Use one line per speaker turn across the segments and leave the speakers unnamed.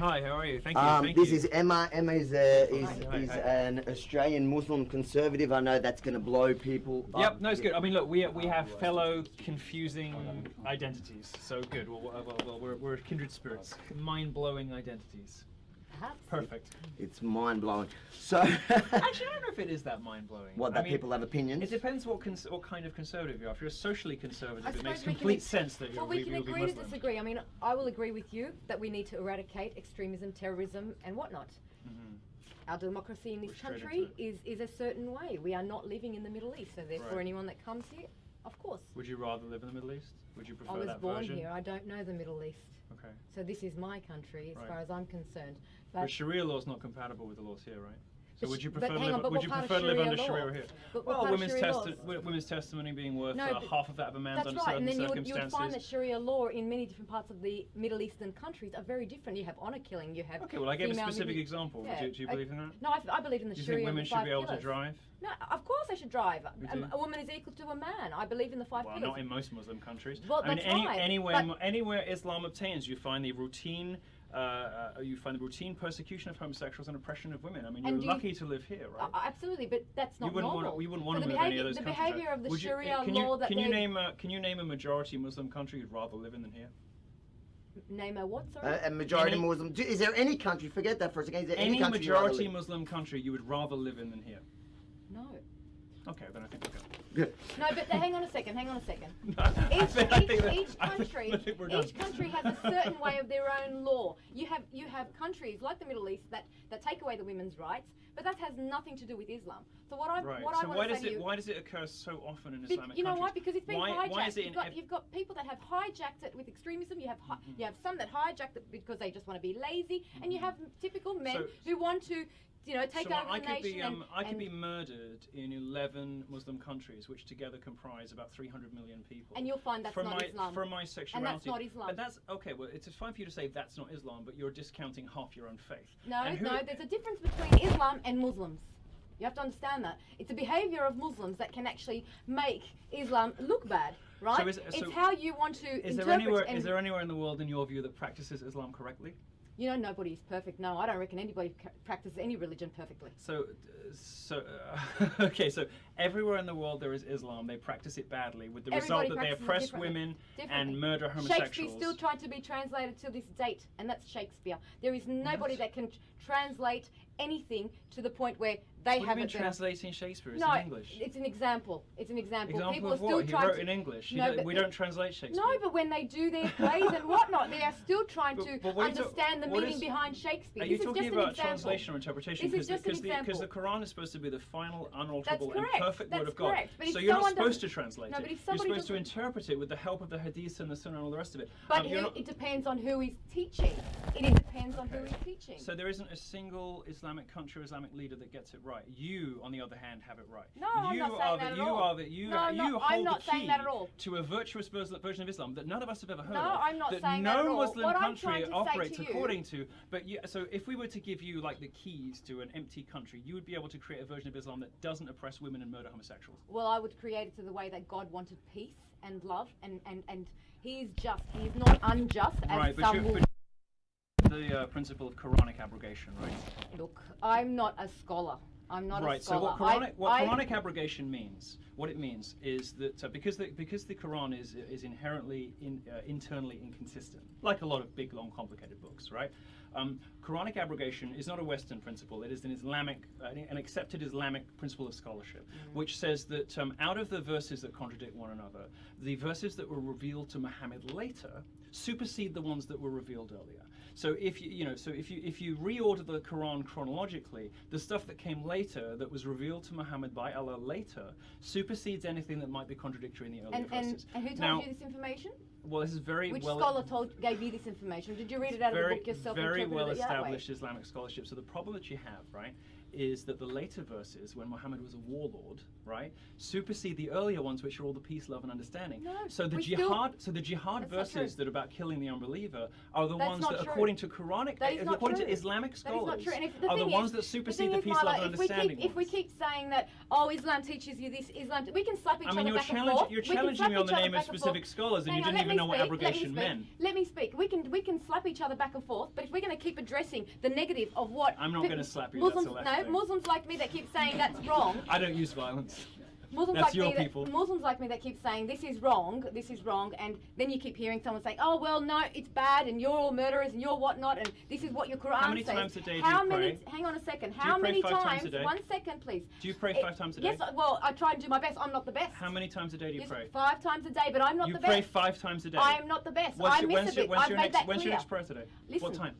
Hi, how are you? Thank you.
This is Emma. Emma is an Australian Muslim conservative. I know that's going to blow people up.
Yep, no, it's good. I mean, look, we have fellow confusing identities. So good. Well, we're kindred spirits. Mind-blowing identities. Perfect.
It's mind-blowing. So
actually, I don't know if it is that mind-blowing.
What, that people have opinions?
It depends what kind of conservative you are. If you're a socially conservative, it makes complete sense that you'll be Muslim.
Well, we can agree to disagree. I mean, I will agree with you that we need to eradicate extremism, terrorism, and whatnot. Our democracy in this country is a certain way. We are not living in the Middle East, so therefore anyone that comes here, of course.
Would you rather live in the Middle East? Would you prefer that version?
I was born here. I don't know the Middle East.
Okay.
So this is my country as far as I'm concerned.
But Sharia law is not compatible with the laws here, right? So would you prefer
to
live under Sharia here? Well, women's testimony being worth half of that of a man's under certain circumstances.
That's right, and then you would find that Sharia law in many different parts of the Middle Eastern countries are very different. You have honor killing, you have...
Okay, well I gave a specific example. Yeah. Do you believe in that?
No, I believe in the Sharia.
Do you think women should be able to drive?
No, of course they should drive. A woman is equal to a man. I believe in the 5 pillars.
Well, not in most Muslim countries.
Well,
I mean, anywhere Islam obtains, you find the routine persecution of homosexuals and oppression of women. I mean, you're lucky to live here, right?
Absolutely, but that's not normal.
You wouldn't want to live in any of those countries.
The behaviour of the Sharia law that
can you name a majority Muslim country you'd rather live in than here?
Name a what, sorry?
A majority Muslim. Is there any country, forget that for a second, is there
any majority Muslim country you would rather live in than here?
No.
Okay, then I think we're good.
Good.
No, but hang on a second. Each country has a certain way of their own law. You have countries like the Middle East that take away the women's rights, but that has nothing to do with Islam. So
why does it occur so often in Islamic countries?
You know why? Because it's been hijacked. You've got people that have hijacked it with extremism. You have some that hijacked it because they just want to be lazy, and you have typical men who want to take over the nation.
I could be murdered in 11 Muslim countries, which together comprise about 300 million people.
And you'll find that's not Islam.
From my sexuality.
And that's not Islam.
But that's okay. Well, it's fine for you to say that's not Islam, but you're discounting half your own faith.
No, there's a difference between Islam and Muslims. You have to understand that. It's the behaviour of Muslims that can actually make Islam look bad, right? It's how you want to interpret.
Is there anywhere in the world, in your view, that practices Islam correctly?
You know, nobody is perfect. No, I don't reckon anybody practices any religion perfectly.
Okay, so everywhere in the world there is Islam. They practice it badly, with the result that they oppress women and murder homosexuals.
Shakespeare still tried to be translated to this date, and that's Shakespeare. There is nobody that can translate anything to the point where they have it.
Translating Shakespeare? It's
in
English.
It's an example. It's an example.
People of what? He wrote in English. We don't translate Shakespeare.
No, but when they do their plays and whatnot, they are still trying to understand the meaning behind Shakespeare.
Are you talking about translation or interpretation? Because the Quran is supposed to be the final, unalterable, and perfect word of God. So you're not supposed to translate it. You're supposed to interpret it with the help of the Hadith and the Sunnah and all the rest of it.
But it depends on who is teaching. It depends on who is teaching.
So there isn't a single Islamic country or Islamic leader that gets it right. You, on the other hand, have it right.
No, I'm not saying that at all.
You hold the key to a virtuous version of Islam that none of us have ever heard of.
No, I'm not saying
that
at all.
no Muslim country operates according to. But so if we were to give you like the keys to an empty country, you would be able to create a version of Islam that doesn't oppress women and murder homosexuals.
Well, I would create it to the way that God wanted peace and love, and He is just. He is not unjust as some will.
The principle of Quranic abrogation, right?
Look, I'm not a scholar. I'm not a scholar.
So what Quranic abrogation means, what it means is that because the Quran is inherently internally inconsistent, like a lot of big, long, complicated books, right? Quranic abrogation is not a Western principle. It is an accepted Islamic principle of scholarship, which says that out of the verses that contradict one another, the verses that were revealed to Muhammad later supersede the ones that were revealed earlier. So if you reorder the Quran chronologically, the stuff that came later, that was revealed to Muhammad by Allah later, supersedes anything that might be contradictory in the earlier verses.
And who told you this information?
Well, this is
Which scholar gave you this information? Did you read it out of the book yourself?
Very well established Islamic scholarship. So the problem that you have, right, is that the later verses, when Muhammad was a warlord, right, supersede the earlier ones, which are all the peace, love, and understanding.
No,
so the
we
jihad,
still-
verses
That's not true.
that are about killing the unbeliever are the
That's
ones
not
that,
true.
according to Quranic,
That is not
according
true.
to Islamic
That is
scholars,
not true. And if the
are the
thing
ones
is-
that supersede the
thing is,
peace, love,
Milo,
and
if we
understanding
keep, if we
ones.
keep saying that, oh, Islam teaches you this, we can slap each
I
other
mean, you're
back and
challenging,
forth.
you're
We can
challenging
slap
me on
each
the
other
name of
back and
specific
forth.
scholars, and
Hang
you
on,
didn't
let
even know
me
what
speak,
abrogation meant.
Let me speak. We can slap each other back and forth, but if we're going to keep addressing the negative of what
I'm not going to slap you.
Muslims,
that's the
no,
left thing.
Muslims like me that keep saying that's wrong.
I don't use violence.
Muslims
That's
like
your
me that,
people.
Muslims like me that keep saying this is wrong, and then you keep hearing someone saying, oh well, no, it's bad, and you're all murderers, and you're whatnot, and this is what your Quran says.
How many times a day do you
How
pray?
many? Hang on a second.
Do you
How
pray
many
5 times a day?
1 second, please.
Do you pray 5 times a day?
Yes. Well, I try and do my best. I'm not the best.
How many times a day do you
Yes,
pray?
5 times a day, but I'm not
You
the
pray
best.
5 times a day.
I am not the best.
When's
I
your-
miss
when's
a
your-
bit.
when's
I've
your
made
next,
that
when's your
clear.
next prayer today?
Listen,
What time?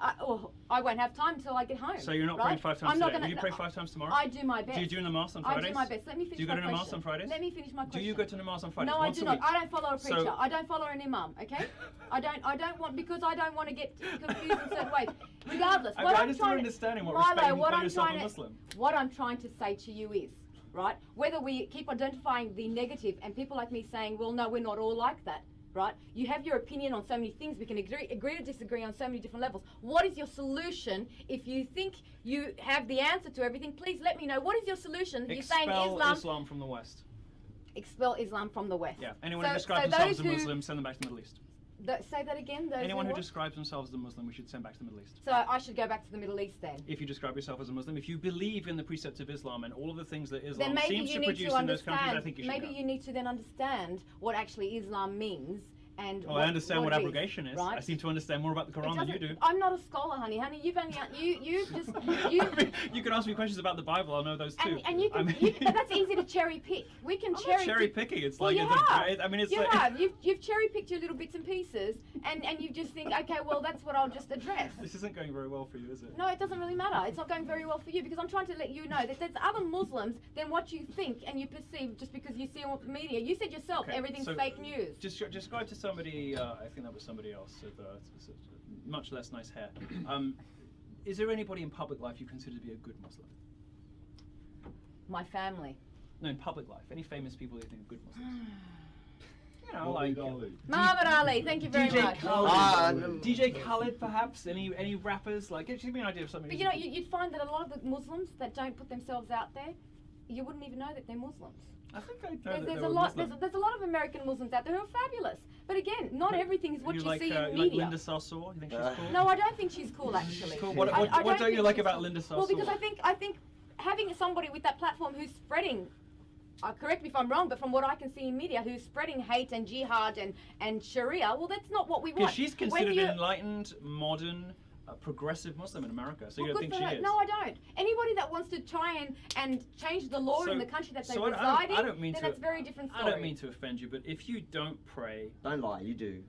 I won't have time until I get home.
So you're not
right?
praying 5 times
I'm not
today.
gonna,
Will you pray 5 times tomorrow?
I do my best.
Do you do Namaz on
I
Fridays?
do my best. Let me finish
Do you go
my
to Namaz
question.
on Fridays?
Let me finish my question.
Do you go to Namaz on Fridays?
No,
Once
I do
a
not.
week?
I don't follow a preacher.
So-
I don't follow an imam. Okay. I don't want because I don't want to get confused in certain ways. Regardless,
I
what
mean, I
I'm
just
trying
don't
to-
understand what
Milo,
respect you
what
call
I'm
yourself
trying
a
to-
Muslim.
What I'm trying to say to you is, right? Whether we keep identifying the negative and people like me saying, well, no, we're not all like that. Right? You have your opinion on so many things. We can agree to disagree on so many different levels. What is your solution? If you think you have the answer to everything, please let me know. What is your solution? You're saying
Expel Islam from the West.
Expel Islam from the West.
Yeah. Anyone who
So-
describes
so
themselves as
those
a
who-
Muslim, send them back to the Middle East.
Say that again. Those
Anyone who
what?
describes themselves as a Muslim, we should send back to the Middle East.
So I should go back to the Middle East then.
If you describe yourself as a Muslim, if you believe in the precepts of Islam and all of the things that
Then
Islam
maybe
seems
you
to
need
produce
to
in those countries, I
understand.
think you should
Maybe
go.
you need to then understand what actually Islam means and.
Oh, I understand what
it
abrogation is.
right?
I seem to understand more about the
It
Quran than you
doesn't-
do.
I'm not a scholar, honey. Honey, you've only you just you.
You can ask me questions about the Bible. I'll know those too.
And you can, but that's easy to cherry pick. We can
I'm
cherry
not cherry
pick.
picking. It's
Well,
like
you
it's
have.
I mean, it's
you
like
have. You've cherry picked your little bits and pieces, and you just think, okay, well, that's what I'll just address.
this isn't going very well for you, is it?
No, it doesn't really matter. It's not going very well for you because I'm trying to let you know that there's other Muslims than what you think and you perceive just because you see on the media. You said yourself,
Okay,
everything's
so
fake news.
Describe to somebody. I think that was somebody else with much less nice hair. Is there anybody in public life you consider to be a good Muslim?
My family.
No, in public life. Any famous people you think are good Muslims? You know,
Muhammad
like
Ali.
Muhammad Ali, thank you very
DJ
much.
Khaled. DJ Khaled, perhaps. Any rappers? Like, give me an idea of something.
But you know, you'd find that a lot of the Muslims that don't put themselves out there, you wouldn't even know that they're Muslims.
I think I know
There's,
that
there's
they
a
were
lot.
Muslim.
There's a lot of American Muslims out there who are fabulous. But again, not everything is what you
like,
see in
you like
media.
Linda Sarsour? You think she's cool?
No, I don't think she's cool actually.
Cool. What,
I
what don't
think
you like
she's
about
cool.
Linda Sarsour?
Well, because I think having somebody with that platform who's spreading, correct me if I'm wrong, but from what I can see in media, who's spreading hate and jihad and Sharia, well, that's not what we want.
Because she's
When
considered
you-
an enlightened, modern, progressive Muslim in America. So you
Well,
don't
good
think
for
she
her.
is?
No, I don't. Anybody that wants to try and change the law in the country that they
so I
reside
don't- I don't mean
in, then
to-
that's a very different story.
I don't mean to offend you, but if you don't pray,
Don't lie, you do.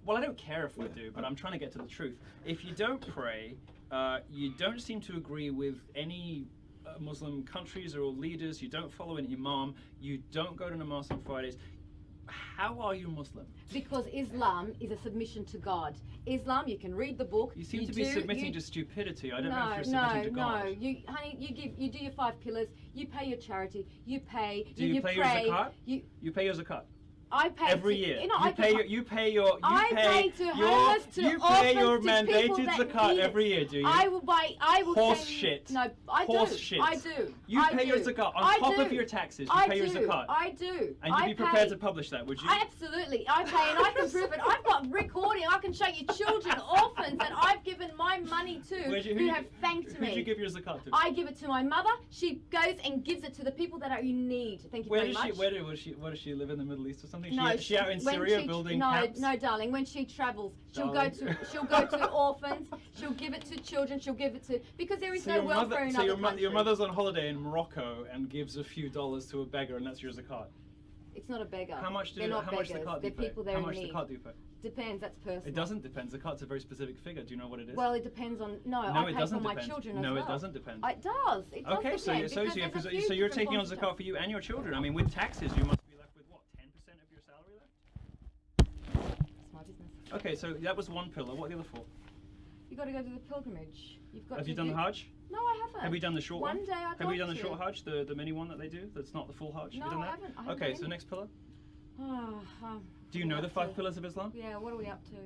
well, I don't care if I do, but I'm trying to get to the truth. If you don't pray, you don't seem to agree with any Muslim countries or leaders, you don't follow an imam, you don't go to Namaz on Fridays, how are you Muslim?
Because Islam is a submission to God. Islam, you can read the book.
You seem to be submitting to stupidity. I don't know if you're submitting to God.
Honey, you do your 5 pillars. You pay your charity. You pay.
Do you pay your
pray.
zakat?
You,
You pay your zakat
I pay
every
to,
year.
You know,
You
I
pay
pay,
your
I pay to homeless, to
you pay your
orphans, to people
mandated
that
zakat
need it.
every year, do you?
I will buy. I will
Horse
send,
shit.
No, I
Horse
do.
shit.
I do.
You
I
pay your
do.
zakat on
I
top
do.
of your taxes. You
I
pay your
do.
zakat.
I do.
And you'd
I
be prepared
pay.
to publish that, would you?
Absolutely, I pay and I can prove it. I've got recording. I can show you children, orphans that I've given my money to who have thanked
Who'd
me.
you give your zakat to?
I give it to my mother. She goes and gives it to the people that are in need. Thank you
Where
very
does she?
much.
Where does she live in the Middle East or something?
No,
she out in
when
Syria
she-
building
no,
camps?
no, darling. When she travels, she'll
Darling.
go to orphans. She'll give it to children. She'll give it to because there is no welfare in other countries.
your mother's on holiday in Morocco and gives a few dollars to a beggar, and that's your zakat.
It's not a beggar.
How much
They're not
zakat do
beggars.
you
They're
pay?
people that
How
are
much
in need.
zakat do you pay?
Depends. That's personal.
It doesn't depend. Zakat's a very specific figure. Do you know what it is?
Well, it depends on. No,
No,
I
it
pay
doesn't
for my
depend.
children as
No,
well.
it doesn't depend.
It does. It does
Okay, so
depend, because
you're
there's a few
you're
different
taking on
forms of
zakat for you and your children. I mean, with taxes, you must be left with what, 10% of your salary left?
It's my business.
Okay, so that was one pillar. What are the other 4?
You've got to go to the pilgrimage. You've got
Have
to
you done the Hajj?
No, I haven't.
Have you done the short one?
One day I'd
Have
like
you done the
to.
short Hajj, the mini one that they do? That's not the full Hajj.
No,
Have you done
I
that?
haven't. I haven't
Okay,
done
so
any.
next pillar.
Do
Do you know the 5 pillars of Islam?
Yeah, what are we up to?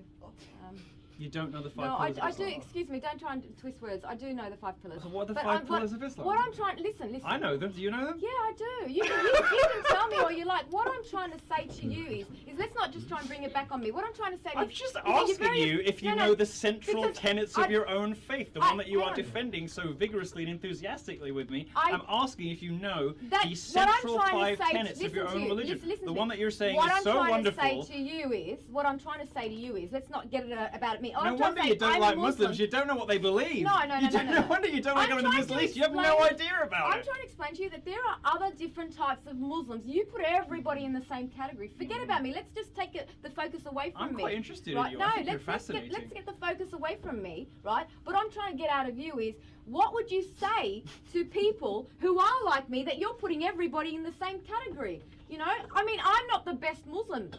You don't know the 5
No,
pillars of
I do,
Islam?
excuse me, don't try and twist words. I do know the 5 pillars.
So what are the
But
5 pillars of Islam?
What I'm trying, listen.
I know them. Do you know them?
Yeah, I do. You can tell me all you like. What I'm trying to say to you is let's not just try and bring it back on me. What I'm trying to say
I'm
is...
just
you're
asking
very-
you if you
no,
know the central
because
tenets of your own faith, the one that you
hang
are
on.
defending so vigorously and enthusiastically with me.
I-
I'm asking if you know
That-
the
what I'm
central
trying to
5
say-
tenets of your
listen to
own
you,
religion.
listen
The
to
one
me.
that you're saying
What
is
I'm
so
trying
wonderful.
to say to you is, what I'm trying to say to you is, let's not get it about me. All
No
I'm trying
wonder
to say,
you don't
I'm
like
a
Muslims. You don't know what they believe.
No.
No wonder you don't like
I'm
going to the
trying
Middle
to
East. You have no
explain-
idea about
I'm
it.
trying to explain to you that there are other different types of Muslims. You put everybody in the same category. Forget about me. Let's just take the focus away from
I'm
me.
quite interested
right?
in you.
No,
I think you're
let's
fascinating.
get the focus away from me, right? What I'm trying to get out of you is, what would you say to people who are like me that you're putting everybody in the same category? You know, I mean, I'm not the best Muslim.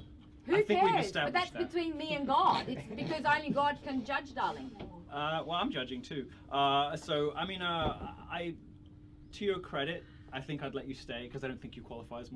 Who
I think we've
cares? But
established
that's
that.
between me and God. It's because only God can judge, darling.
Well, I'm judging too. So, I mean, to your credit, I think I'd let you stay because I don't think you qualify as